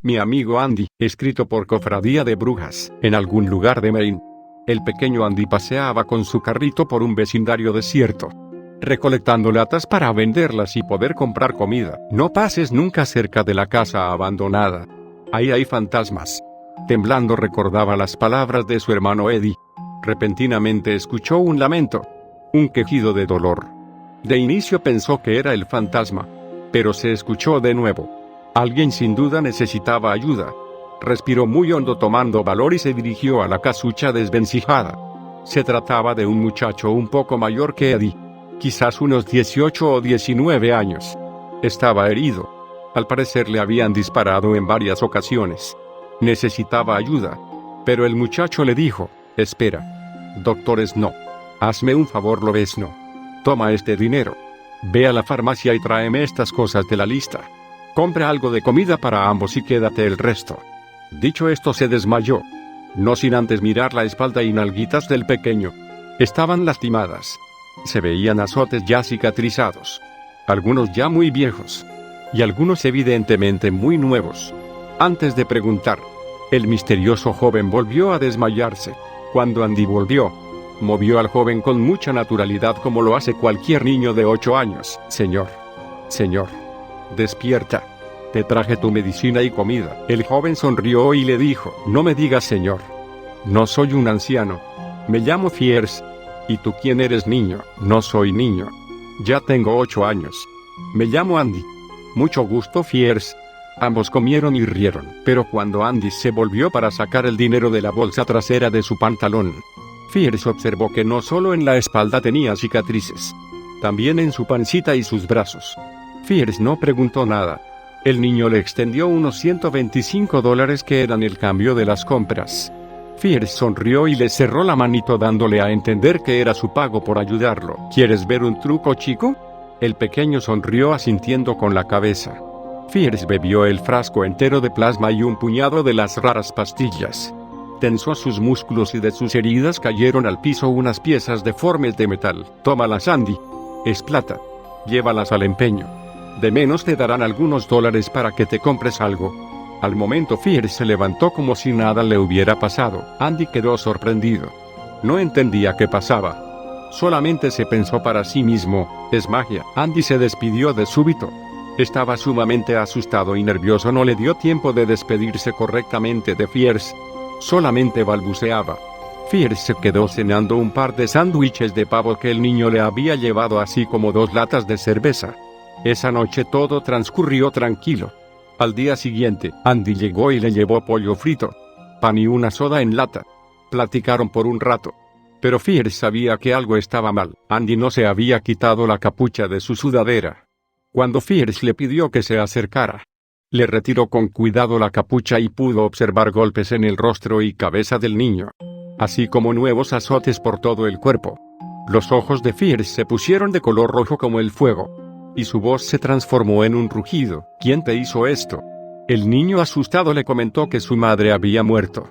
Mi amigo Andy, escrito por Cofradía de Brujas, en algún lugar de Maine. El pequeño Andy paseaba con su carrito por un vecindario desierto, recolectando latas para venderlas y poder comprar comida. No pases nunca cerca de la casa abandonada. Ahí hay fantasmas. Temblando recordaba las palabras de su hermano Eddie. Repentinamente escuchó un lamento, un quejido de dolor. De inicio pensó que era el fantasma, pero se escuchó de nuevo. Alguien sin duda necesitaba ayuda. Respiró muy hondo tomando valor y se dirigió a la casucha desvencijada. Se trataba de un muchacho un poco mayor que Eddie, quizás unos 18 o 19 años. Estaba herido. Al parecer le habían disparado en varias ocasiones. Necesitaba ayuda. Pero el muchacho le dijo: espera. Doctores no. Hazme un favor, ¿lo ves? No. Toma este dinero. Ve a la farmacia y tráeme estas cosas de la lista. Compra algo de comida para ambos y quédate el resto. Dicho esto se desmayó, no sin antes mirar la espalda y nalguitas del pequeño. Estaban lastimadas. Se veían azotes ya cicatrizados. Algunos ya muy viejos. Y algunos evidentemente muy nuevos. Antes de preguntar, el misterioso joven volvió a desmayarse. Cuando Andy volvió, movió al joven con mucha naturalidad como lo hace cualquier niño de 8 años. Señor. Despierta. Te traje tu medicina y comida. El joven sonrió y le dijo: no me digas señor. No soy un anciano. Me llamo Fiers. ¿Y tú quién eres, niño? No soy niño. Ya tengo 8 años. Me llamo Andy. Mucho gusto, Fiers. Ambos comieron y rieron, pero cuando Andy se volvió para sacar el dinero de la bolsa trasera de su pantalón, Fiers observó que no solo en la espalda tenía cicatrices, también en su pancita y sus brazos. Fiers no preguntó nada. El niño le extendió unos $125 que eran el cambio de las compras. Fiers sonrió y le cerró la manito dándole a entender que era su pago por ayudarlo. ¿Quieres ver un truco, chico? El pequeño sonrió asintiendo con la cabeza. Fiers bebió el frasco entero de plasma y un puñado de las raras pastillas. Tensó sus músculos y de sus heridas cayeron al piso unas piezas deformes de metal. Tómalas, Andy. Es plata. Llévalas al empeño. De menos te darán algunos dólares para que te compres algo. Al momento Fiers se levantó como si nada le hubiera pasado. Andy quedó sorprendido. No entendía qué pasaba. Solamente se pensó para sí mismo: es magia. Andy se despidió de súbito. Estaba sumamente asustado y nervioso. No le dio tiempo de despedirse correctamente de Fiers. Solamente balbuceaba. Fiers se quedó cenando un par de sándwiches de pavo que el niño le había llevado, así como 2 latas de cerveza. Esa noche todo transcurrió tranquilo. Al día siguiente, Andy llegó y le llevó pollo frito, pan y una soda en lata. Platicaron por un rato. Pero Fiers sabía que algo estaba mal. Andy no se había quitado la capucha de su sudadera. Cuando Fiers le pidió que se acercara, le retiró con cuidado la capucha y pudo observar golpes en el rostro y cabeza del niño, así como nuevos azotes por todo el cuerpo. Los ojos de Fiers se pusieron de color rojo como el fuego, y su voz se transformó en un rugido. ¿Quién te hizo esto? El niño asustado le comentó que su madre había muerto,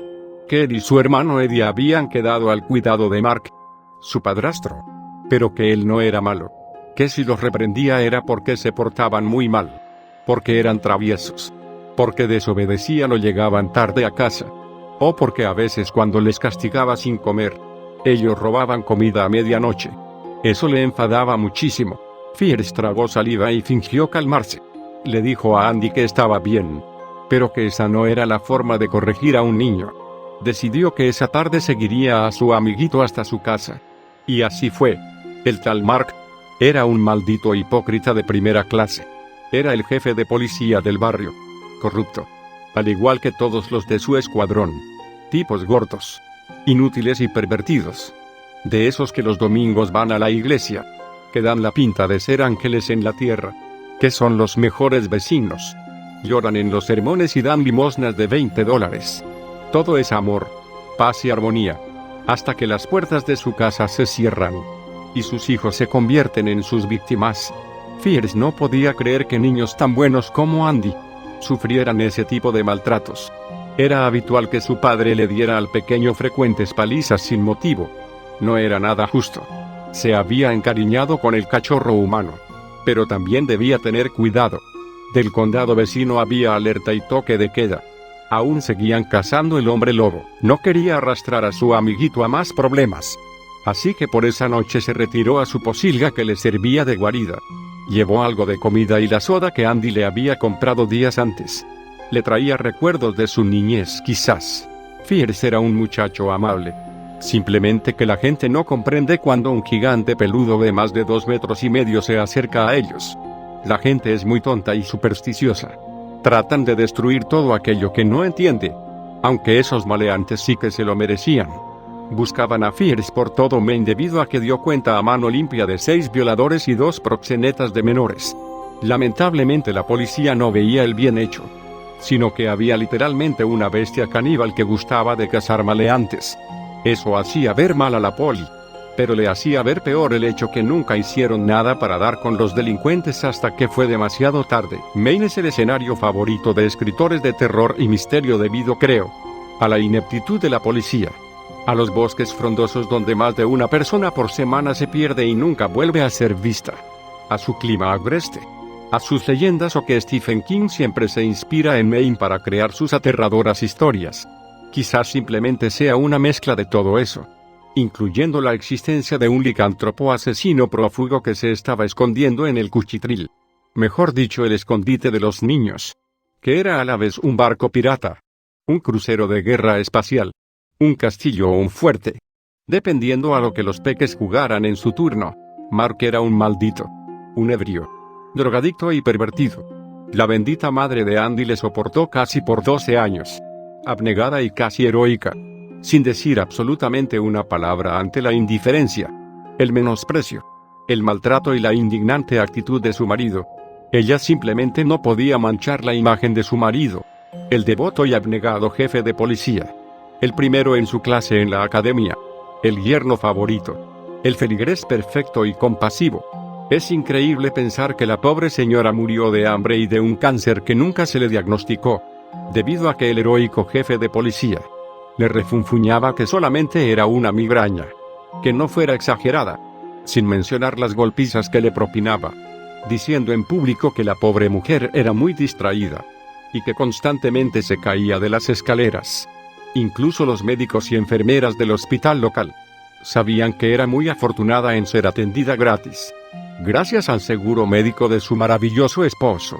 que él y su hermano Eddie habían quedado al cuidado de Mark, su padrastro, pero que él no era malo, que si los reprendía era porque se portaban muy mal, porque eran traviesos, porque desobedecían o llegaban tarde a casa, o porque a veces cuando les castigaba sin comer, ellos robaban comida a medianoche. Eso le enfadaba muchísimo. Fiers tragó saliva y fingió calmarse. Le dijo a Andy que estaba bien, pero que esa no era la forma de corregir a un niño. Decidió que esa tarde seguiría a su amiguito hasta su casa. Y así fue. El tal Mark era un maldito hipócrita de primera clase. Era el jefe de policía del barrio. Corrupto. Al igual que todos los de su escuadrón. Tipos gordos, inútiles y pervertidos. De esos que los domingos van a la iglesia, que dan la pinta de ser ángeles en la tierra, que son los mejores vecinos, lloran en los sermones y dan limosnas de $20. Todo es amor, paz y armonía, hasta que las puertas de su casa se cierran, y sus hijos se convierten en sus víctimas. Fiers no podía creer que niños tan buenos como Andy sufrieran ese tipo de maltratos. Era habitual que su padre le diera al pequeño frecuentes palizas sin motivo. No era nada justo. Se había encariñado con el cachorro humano, pero también debía tener cuidado. Del condado vecino había alerta y toque de queda. Aún seguían cazando el hombre lobo. No quería arrastrar a su amiguito a más problemas. Así que por esa noche se retiró a su posilga que le servía de guarida. Llevó algo de comida y la soda que Andy le había comprado días antes. Le traía recuerdos de su niñez, quizás. Fierce era un muchacho amable. Simplemente que la gente no comprende cuando un gigante peludo de más de 2,5 metros se acerca a ellos. La gente es muy tonta y supersticiosa. Tratan de destruir todo aquello que no entiende. Aunque esos maleantes sí que se lo merecían. Buscaban a Fierce por todo Maine debido a que dio cuenta a mano limpia de 6 violadores y 2 proxenetas de menores. Lamentablemente la policía no veía el bien hecho, sino que había literalmente una bestia caníbal que gustaba de cazar maleantes. Eso hacía ver mal a la poli, pero le hacía ver peor el hecho que nunca hicieron nada para dar con los delincuentes hasta que fue demasiado tarde. Maine es el escenario favorito de escritores de terror y misterio debido, creo, a la ineptitud de la policía. A los bosques frondosos donde más de una persona por semana se pierde y nunca vuelve a ser vista. A su clima agreste. A sus leyendas o que Stephen King siempre se inspira en Maine para crear sus aterradoras historias. Quizás simplemente sea una mezcla de todo eso, incluyendo la existencia de un licántropo asesino prófugo que se estaba escondiendo en el Cuchitril. Mejor dicho, el escondite de los niños. Que era a la vez un barco pirata, un crucero de guerra espacial, un castillo o un fuerte, dependiendo a lo que los peques jugaran en su turno. Mark era un maldito, un ebrio, drogadicto y pervertido. La bendita madre de Andy le soportó casi por 12 años, abnegada y casi heroica, sin decir absolutamente una palabra ante la indiferencia, el menosprecio, el maltrato y la indignante actitud de su marido. Ella simplemente no podía manchar la imagen de su marido, el devoto y abnegado jefe de policía. El primero en su clase en la academia, el yerno favorito, el feligrés perfecto y compasivo. Es increíble pensar que la pobre señora murió de hambre y de un cáncer que nunca se le diagnosticó, debido a que el heroico jefe de policía le refunfuñaba que solamente era una migraña, que no fuera exagerada, sin mencionar las golpizas que le propinaba, diciendo en público que la pobre mujer era muy distraída, y que constantemente se caía de las escaleras. Incluso los médicos y enfermeras del hospital local sabían que era muy afortunada en ser atendida gratis, gracias al seguro médico de su maravilloso esposo.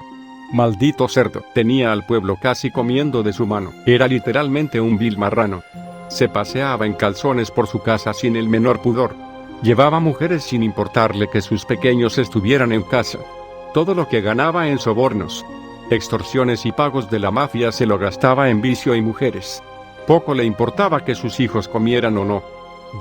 Maldito cerdo, tenía al pueblo casi comiendo de su mano. Era literalmente un vil marrano. Se paseaba en calzones por su casa sin el menor pudor. Llevaba mujeres sin importarle que sus pequeños estuvieran en casa. Todo lo que ganaba en sobornos, extorsiones y pagos de la mafia se lo gastaba en vicio y mujeres. Poco le importaba que sus hijos comieran o no.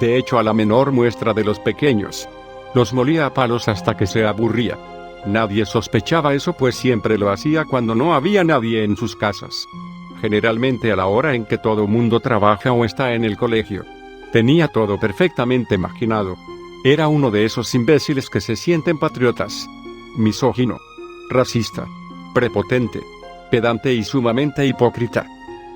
De hecho, a la menor muestra de los pequeños, los molía a palos hasta que se aburría. Nadie sospechaba eso, pues siempre lo hacía cuando no había nadie en sus casas. Generalmente a la hora en que todo mundo trabaja o está en el colegio. Tenía todo perfectamente imaginado. Era uno de esos imbéciles que se sienten patriotas. Misógino, racista, prepotente, pedante y sumamente hipócrita.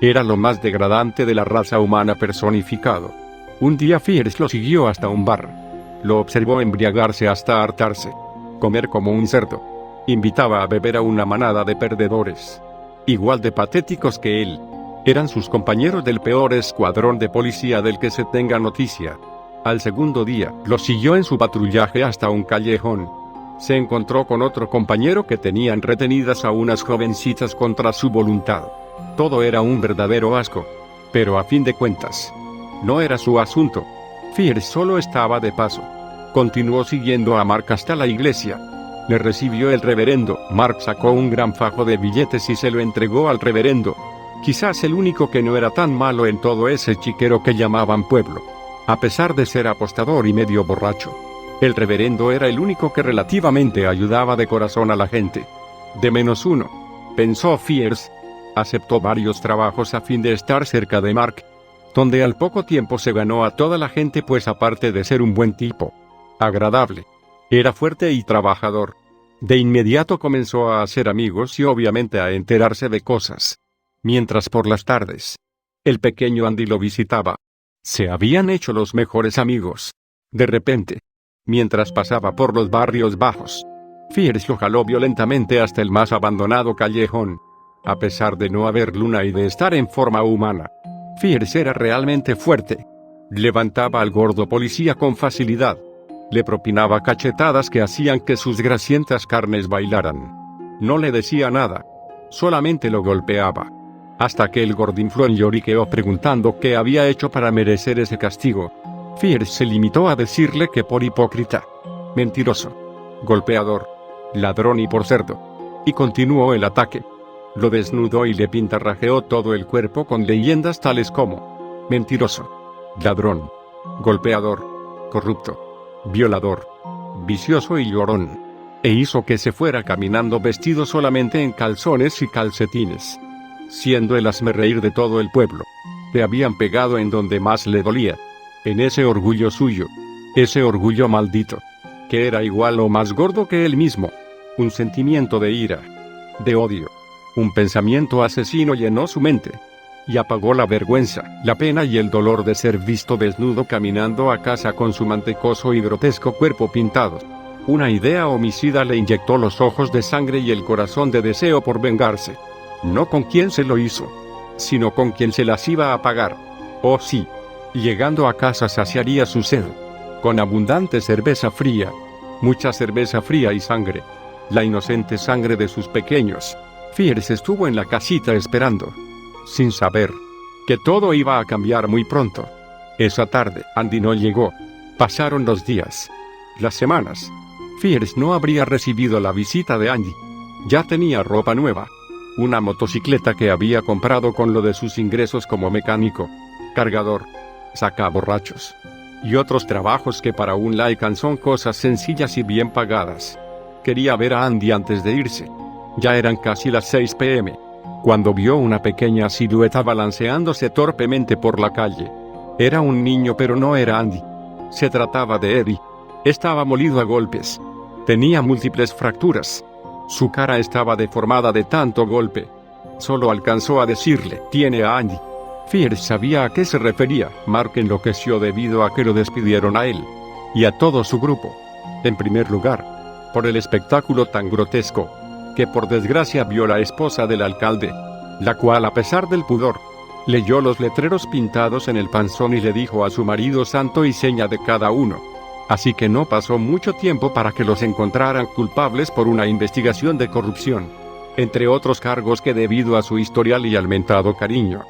Era lo más degradante de la raza humana personificado. Un día Fierce lo siguió hasta un bar. Lo observó embriagarse hasta hartarse, comer como un cerdo. Invitaba a beber a una manada de perdedores, igual de patéticos que él. Eran sus compañeros del peor escuadrón de policía del que se tenga noticia. Al segundo día, lo siguió en su patrullaje hasta un callejón. Se encontró con otro compañero que tenían retenidas a unas jovencitas contra su voluntad. Todo era un verdadero asco. Pero a fin de cuentas, no era su asunto. Fierce solo estaba de paso. Continuó siguiendo a Mark hasta la iglesia. Le recibió el reverendo. Mark sacó un gran fajo de billetes y se lo entregó al reverendo. Quizás el único que no era tan malo en todo ese chiquero que llamaban pueblo. A pesar de ser apostador y medio borracho, el reverendo era el único que relativamente ayudaba de corazón a la gente. De menos uno, pensó Fierce. Aceptó varios trabajos a fin de estar cerca de Mark, donde al poco tiempo se ganó a toda la gente, pues aparte de ser un buen tipo, agradable, era fuerte y trabajador. De inmediato comenzó a hacer amigos y obviamente a enterarse de cosas. Mientras por las tardes, el pequeño Andy lo visitaba. Se habían hecho los mejores amigos. De repente, mientras pasaba por los barrios bajos, Fierce lo jaló violentamente hasta el más abandonado callejón. A pesar de no haber luna y de estar en forma humana, Fierce era realmente fuerte. Levantaba al gordo policía con facilidad. Le propinaba cachetadas que hacían que sus grasientas carnes bailaran. No le decía nada, solamente lo golpeaba. Hasta que el gordinflón lloriqueó preguntando qué había hecho para merecer ese castigo. Fierce se limitó a decirle que por hipócrita, mentiroso, golpeador, ladrón y por cerdo. Y continuó el ataque. Lo desnudó y le pintarrajeó todo el cuerpo con leyendas tales como mentiroso, ladrón, golpeador, corrupto, violador, vicioso y llorón. E hizo que se fuera caminando vestido solamente en calzones y calcetines, siendo el hazmerreír de todo el pueblo. Le habían pegado en donde más le dolía, en ese orgullo suyo, ese orgullo maldito, que era igual o más gordo que él mismo. Un sentimiento de ira, de odio, un pensamiento asesino llenó su mente, y apagó la vergüenza, la pena y el dolor de ser visto desnudo caminando a casa con su mantecoso y grotesco cuerpo pintado. Una idea homicida le inyectó los ojos de sangre y el corazón de deseo por vengarse. No con quien se lo hizo, sino con quien se las iba a pagar. Oh sí, llegando a casa saciaría su sed, con abundante cerveza fría, mucha cerveza fría y sangre, la inocente sangre de sus pequeños. Fierce estuvo en la casita esperando, sin saber que todo iba a cambiar muy pronto. Esa tarde, Andy no llegó. Pasaron los días, las semanas. Fierce no habría recibido la visita de Andy. Ya tenía ropa nueva, una motocicleta que había comprado con lo de sus ingresos como mecánico, cargador, sacaborrachos, y otros trabajos que para un laican son cosas sencillas y bien pagadas. Quería ver a Andy antes de irse. Ya eran casi las 6 p.m. cuando vio una pequeña silueta balanceándose torpemente por la calle. Era un niño, pero no era Andy. Se trataba de Eddie. Estaba molido a golpes. Tenía múltiples fracturas. Su cara estaba deformada de tanto golpe. Solo alcanzó a decirle: «Tiene a Andy». Fierce sabía a qué se refería. Mark enloqueció debido a que lo despidieron a él y a todo su grupo. En primer lugar, por el espectáculo tan grotesco, que por desgracia vio la esposa del alcalde, la cual, a pesar del pudor, leyó los letreros pintados en el panzón y le dijo a su marido santo y seña de cada uno. Así que no pasó mucho tiempo para que los encontraran culpables por una investigación de corrupción, entre otros cargos que, debido a su historial y al mentado cariño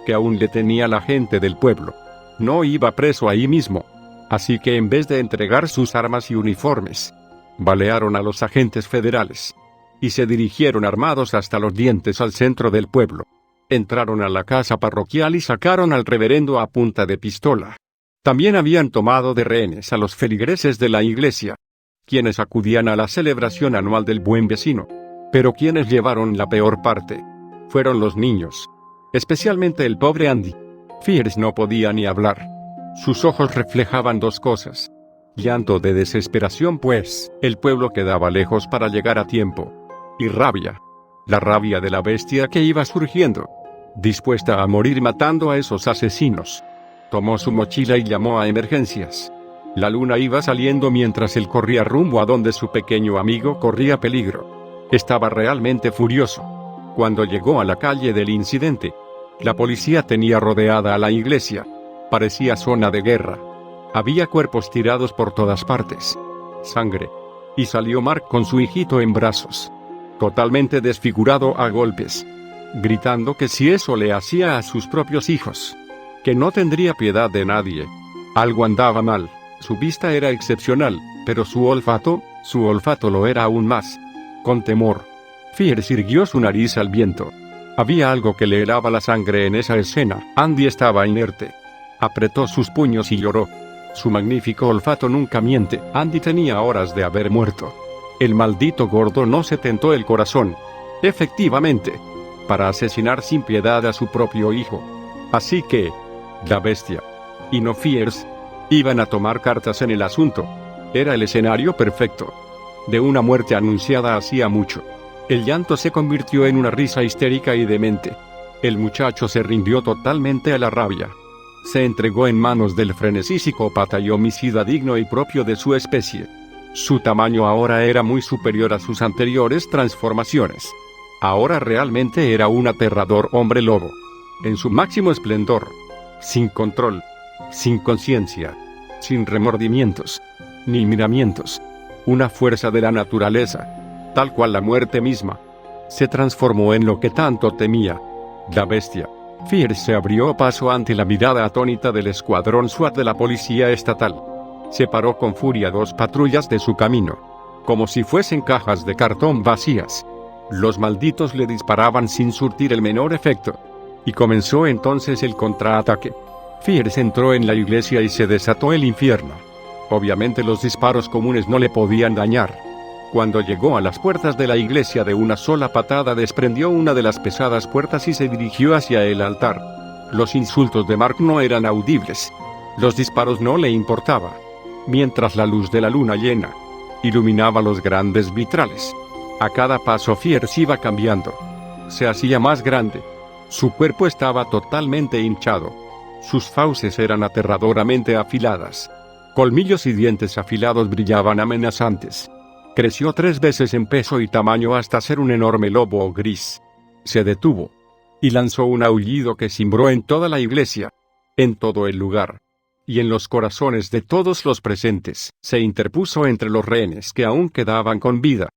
que aún le tenía la gente del pueblo, no iba preso ahí mismo. Así que en vez de entregar sus armas y uniformes, balearon a los agentes federales y se dirigieron armados hasta los dientes al centro del pueblo. Entraron a la casa parroquial y sacaron al reverendo a punta de pistola. También habían tomado de rehenes a los feligreses de la iglesia, quienes acudían a la celebración anual del Buen Vecino. Pero quienes llevaron la peor parte fueron los niños, especialmente el pobre Andy. Fierce no podía ni hablar. Sus ojos reflejaban dos cosas: llanto de desesperación, pues el pueblo quedaba lejos para llegar a tiempo, y rabia, la rabia de la bestia que iba surgiendo, dispuesta a morir matando a esos asesinos. Tomó su mochila y llamó a emergencias. La luna iba saliendo mientras él corría rumbo a donde su pequeño amigo corría peligro. Estaba realmente furioso. Cuando llegó a la calle del incidente, la policía tenía rodeada a la iglesia. Parecía zona de guerra. Había cuerpos tirados por todas partes, sangre, y salió Mark con su hijito en brazos, totalmente desfigurado a golpes, gritando que si eso le hacía a sus propios hijos, que no tendría piedad de nadie. Algo andaba mal. Su vista era excepcional, pero su olfato lo era aún más. Con temor, Fierce irguió su nariz al viento. Había algo que le helaba la sangre en esa escena. Andy estaba inerte. Apretó sus puños y lloró. Su magnífico olfato nunca miente. Andy tenía horas de haber muerto. El maldito gordo no se tentó el corazón, efectivamente, para asesinar sin piedad a su propio hijo. Así que la bestia, y no Fierce, iban a tomar cartas en el asunto. Era el escenario perfecto de una muerte anunciada hacía mucho. El llanto se convirtió en una risa histérica y demente. El muchacho se rindió totalmente a la rabia. Se entregó en manos del frenesí psicópata y homicida digno y propio de su especie. Su tamaño ahora era muy superior a sus anteriores transformaciones. Ahora realmente era un aterrador hombre lobo. En su máximo esplendor. Sin control. Sin conciencia. Sin remordimientos. Ni miramientos. Una fuerza de la naturaleza. Tal cual la muerte misma. Se transformó en lo que tanto temía. La bestia. Fierce se abrió paso ante la mirada atónita del escuadrón SWAT de la policía estatal. Separó con furia 2 patrullas de su camino. Como si fuesen cajas de cartón vacías. Los malditos le disparaban sin surtir el menor efecto. Y comenzó entonces el contraataque. Fierce entró en la iglesia y se desató el infierno. Obviamente los disparos comunes no le podían dañar. Cuando llegó a las puertas de la iglesia de una sola patada desprendió una de las pesadas puertas y se dirigió hacia el altar. Los insultos de Mark no eran audibles. Los disparos no le importaba. Mientras la luz de la luna llena iluminaba los grandes vitrales. A cada paso Fierce iba cambiando. Se hacía más grande. Su cuerpo estaba totalmente hinchado. Sus fauces eran aterradoramente afiladas. Colmillos y dientes afilados brillaban amenazantes. Creció 3 veces en peso y tamaño hasta ser un enorme lobo gris. Se detuvo. Y lanzó un aullido que cimbró en toda la iglesia. En todo el lugar. Y en los corazones de todos los presentes. Se interpuso entre los rehenes que aún quedaban con vida.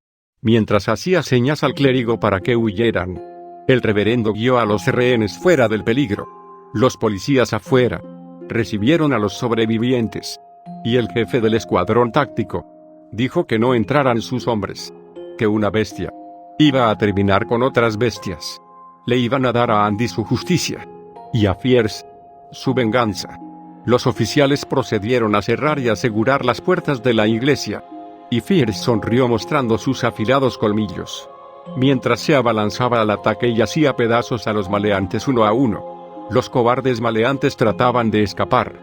Mientras hacía señas al clérigo para que huyeran. El reverendo guió a los rehenes fuera del peligro. Los policías afuera. Recibieron a los sobrevivientes. Y el jefe del escuadrón táctico dijo que no entraran sus hombres. Que una bestia iba a terminar con otras bestias. Le iban a dar a Andy su justicia. Y a Fierce su venganza. Los oficiales procedieron a cerrar y asegurar las puertas de la iglesia. Y Fierce sonrió mostrando sus afilados colmillos. Mientras se abalanzaba al ataque y hacía pedazos a los maleantes uno a uno. Los cobardes maleantes trataban de escapar.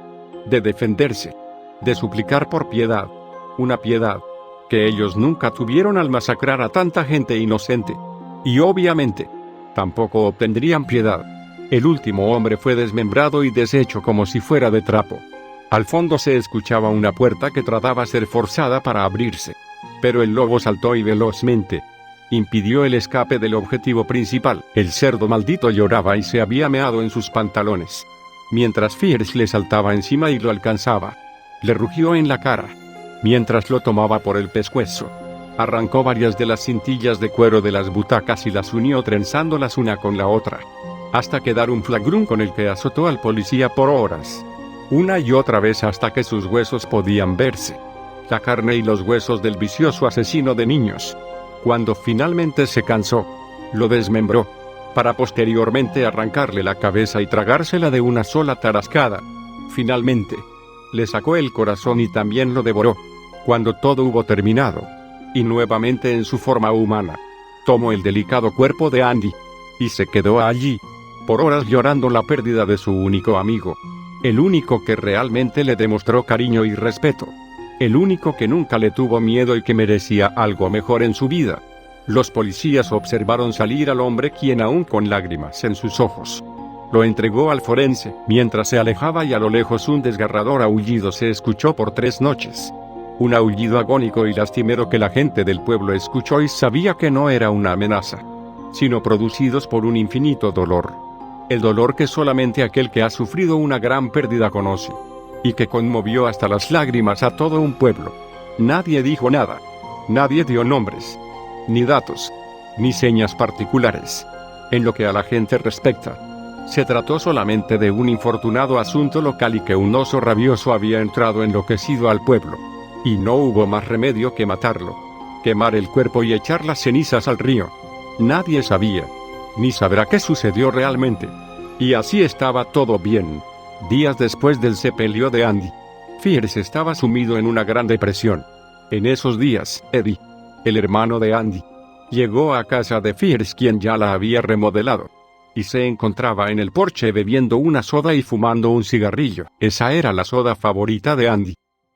De defenderse. De suplicar por piedad. Una piedad que ellos nunca tuvieron al masacrar a tanta gente inocente. Y obviamente, tampoco obtendrían piedad. El último hombre fue desmembrado y deshecho como si fuera de trapo. Al fondo se escuchaba una puerta que trataba de ser forzada para abrirse. Pero el lobo saltó y velozmente impidió el escape del objetivo principal. El cerdo maldito lloraba y se había meado en sus pantalones. Mientras Fierce le saltaba encima y lo alcanzaba. Le rugió en la cara. Mientras lo tomaba por el pescuezo. Arrancó varias de las cintillas de cuero de las butacas y las unió trenzándolas una con la otra. Hasta quedar un flagrón con el que azotó al policía por horas. Una y otra vez hasta que sus huesos podían verse. La carne y los huesos del vicioso asesino de niños. Cuando finalmente se cansó, lo desmembró. Para posteriormente arrancarle la cabeza y tragársela de una sola tarascada. Finalmente, le sacó el corazón y también lo devoró. Cuando todo hubo terminado, y nuevamente en su forma humana, tomó el delicado cuerpo de Andy, y se quedó allí, por horas llorando la pérdida de su único amigo. El único que realmente le demostró cariño y respeto. El único que nunca le tuvo miedo y que merecía algo mejor en su vida. Los policías observaron salir al hombre quien aún con lágrimas en sus ojos lo entregó al forense. Mientras se alejaba y a lo lejos un desgarrador aullido se escuchó por 3 noches. Un aullido agónico y lastimero que la gente del pueblo escuchó y sabía que no era una amenaza, sino producidos por un infinito dolor. El dolor que solamente aquel que ha sufrido una gran pérdida conoce. Y que conmovió hasta las lágrimas a todo un pueblo. Nadie dijo nada. Nadie dio nombres, ni datos, ni señas particulares. En lo que a la gente respecta, se trató solamente de un infortunado asunto local y que un oso rabioso había entrado enloquecido al pueblo. Y no hubo más remedio que matarlo, quemar el cuerpo y echar las cenizas al río. Nadie sabía, ni sabrá qué sucedió realmente. Y así estaba todo bien. Días después del sepelio de Andy, Fierce estaba sumido en una gran depresión. En esos días, Eddie, el hermano de Andy, llegó a casa de Fierce, quien ya la había remodelado. Y se encontraba en el porche bebiendo una soda y fumando un cigarrillo. Esa era la soda favorita de Andy.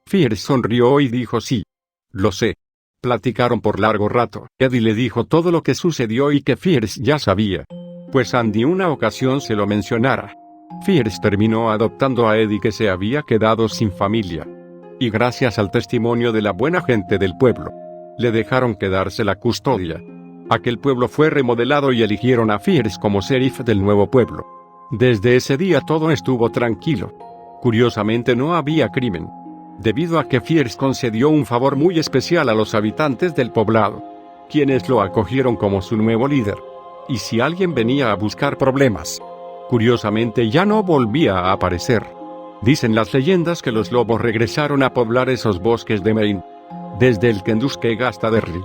Fierce sonrió y dijo: sí, lo sé. Platicaron por largo rato. Eddie le dijo todo lo que sucedió y que Fierce ya sabía, pues Andy una ocasión se lo mencionara. Fierce terminó adoptando a Eddie, que se había quedado sin familia. y gracias al testimonio de la buena gente del pueblo, le dejaron quedarse la custodia. Aquel pueblo fue remodelado y eligieron a Fierce como sheriff del nuevo pueblo. Desde ese día todo estuvo tranquilo. Curiosamente no había crimen, debido a que Fierce concedió un favor muy especial a los habitantes del poblado, quienes lo acogieron como su nuevo líder. Y si alguien venía a buscar problemas, curiosamente ya no volvía a aparecer. Dicen las leyendas que los lobos regresaron a poblar esos bosques de Maine, desde el Kentucky hasta Derry,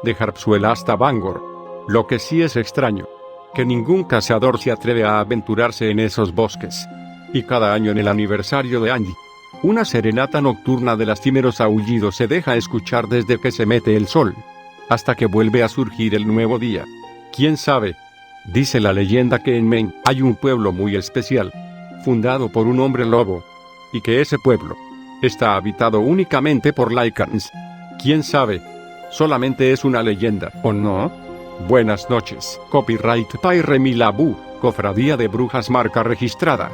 de Harpswell hasta Bangor. Lo que sí es extraño, que ningún cazador se atreve a aventurarse en esos bosques. Y cada año en el aniversario de Andy, una serenata nocturna de lastimeros aullidos se deja escuchar desde que se mete el sol, hasta que vuelve a surgir el nuevo día. ¿Quién sabe? Dice la leyenda que en Maine hay un pueblo muy especial, fundado por un hombre lobo, y que ese pueblo está habitado únicamente por lycans. ¿Quién sabe? Solamente es una leyenda, ¿o no? Buenas noches. Copyright by Remy Labu, Cofradía de Brujas, marca registrada.